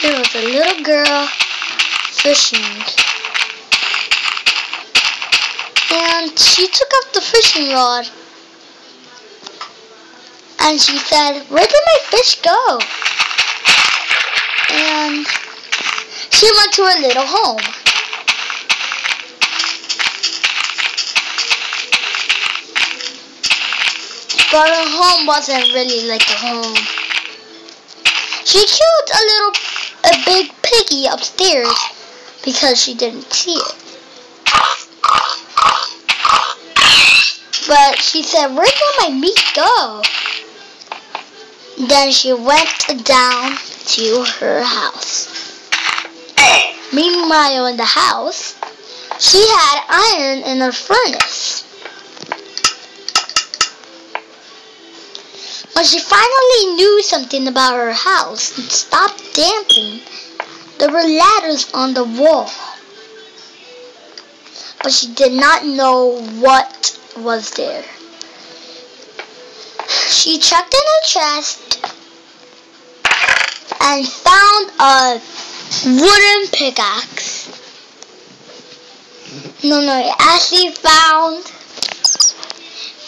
there was a little girl fishing. And she took up the fishing rod. And she said, "Where did my fish go?" And she went to her little home. But her home wasn't really like a home. She killed a big piggy upstairs because she didn't see it. But she said, "Where did my meat go?" Then she went down to her house. Meanwhile, in the house, she had iron in her furnace. When she finally knew something about her house and stopped dancing, there were ladders on the wall. But she did not know what was there. She checked in her chest and found a wooden pickaxe. No, Ashley found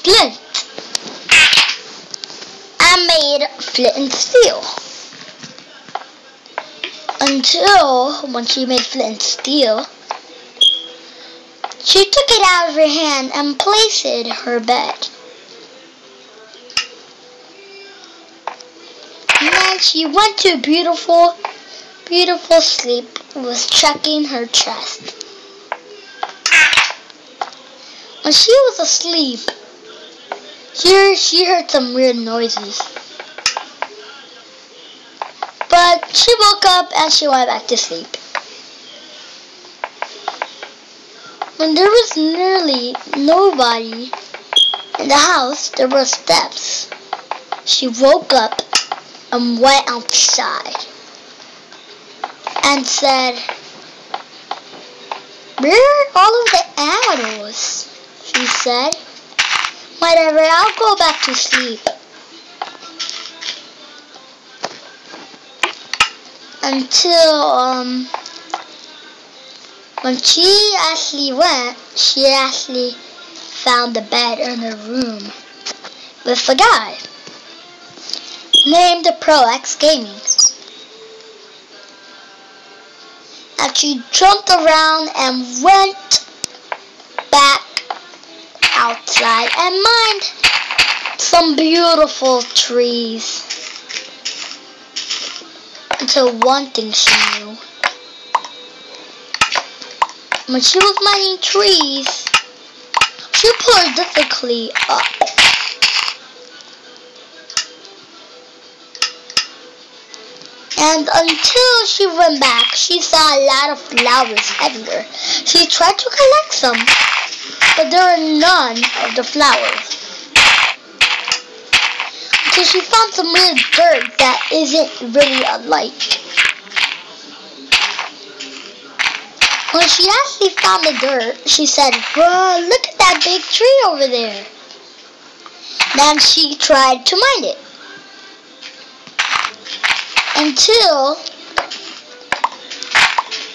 flint and made flint and steel. Until when she made flint and steel, she took it out of her hand and placed it in her bed. And then she went to a beautiful sleep, was checking her chest. When she was asleep, she heard some weird noises. But she woke up and she went back to sleep. When there was nearly nobody in the house, there were steps. She woke up and went outside and said, "Where are all of the animals?" She said. "Whatever, I'll go back to sleep." Until when she actually found the bed in her room with a guy named Pro-X Gaming. And she jumped around and went back outside and mined some beautiful trees. Until one thing she knew. When she was mining trees, she put her difficulty up. And until she went back, she saw a lot of flowers everywhere. She tried to collect some, but there were none of the flowers. Until she found some weird dirt that isn't really alike. When she actually found the dirt, she said, "Whoa, look at that big tree over there." Then she tried to mine it. Until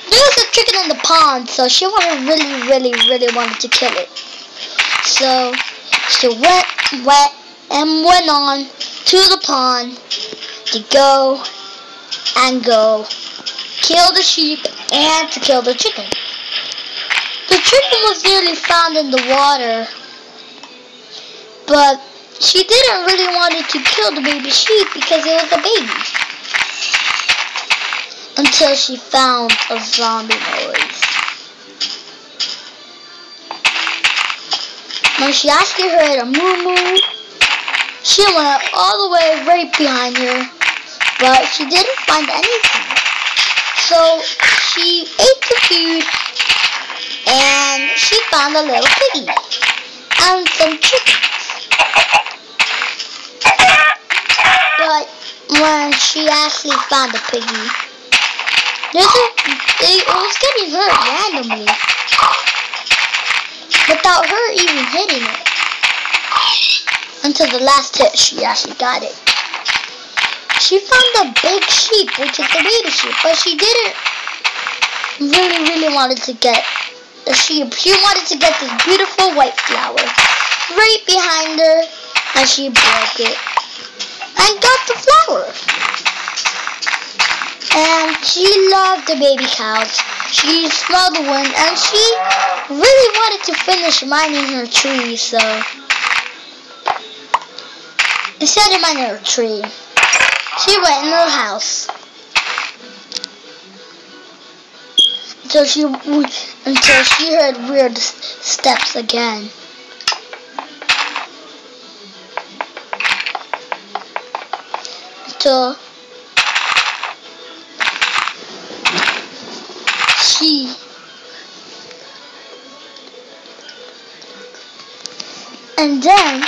there was a chicken in the pond, so she really wanted to kill it. So she went on to the pond to go, kill the sheep and to kill the chicken. The chicken was nearly found in the water, but she didn't really want to kill the baby sheep because it was a baby. Until she found a zombie noise. When she actually heard a moo-moo, she went all the way right behind her, but she didn't find anything. So she ate the food and she found a little piggy and some chickens. But when she actually found the piggy, it was getting hurt randomly, without her even hitting it. Until the last hit, she actually got it. she found a big sheep, which is the baby sheep, but she didn't really wanted to get the sheep. She wanted to get this beautiful white flower right behind her, and she broke it and got the flower. And she loved the baby cows. She smelled the wind, and she really wanted to finish mining her tree, so instead of mining her tree, she went in her house until she heard weird steps again. Until and then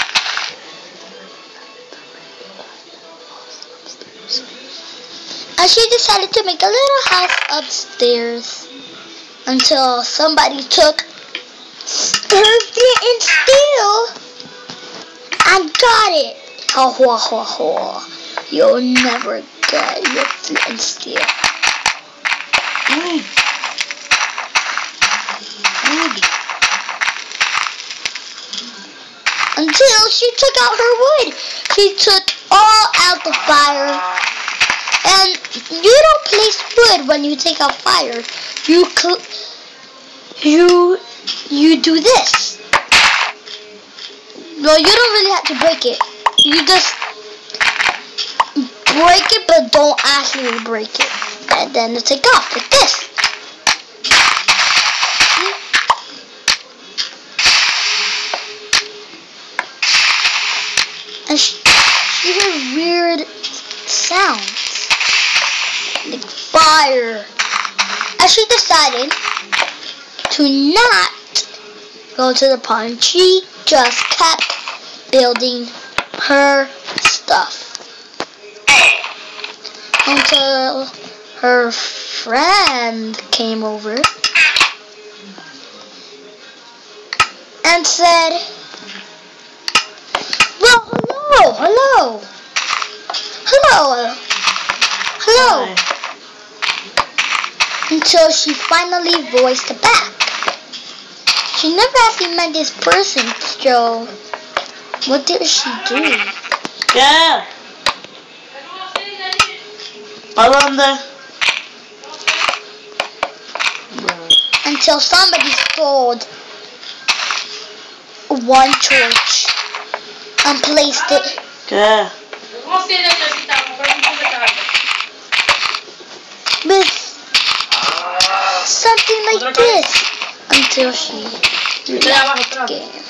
she decided to make a little house upstairs until somebody took her flint and steel and got it. Ha ha ha ha. You'll never get your flint and steel. Until she took out her wood. She took all out the fire. And you don't place wood when you take out fire. You do this. No, you don't really have to break it. You just break it, but don't actually break it. And then you take off like this. And she heard weird sounds, like fire. And she decided to not go to the pond. She just kept building her stuff until her friend came over and said, well, hello. Until she finally voiced back. She never actually met this person, so what did she do? Yeah. Until somebody stole one torch and placed it. Yeah. With something like this until she left the game.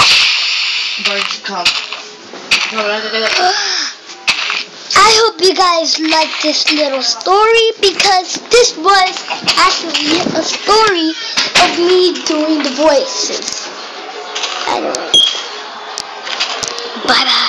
Birds come. I hope you guys like this little story, because this was actually a story of me doing the voices. Anyway, bye bye.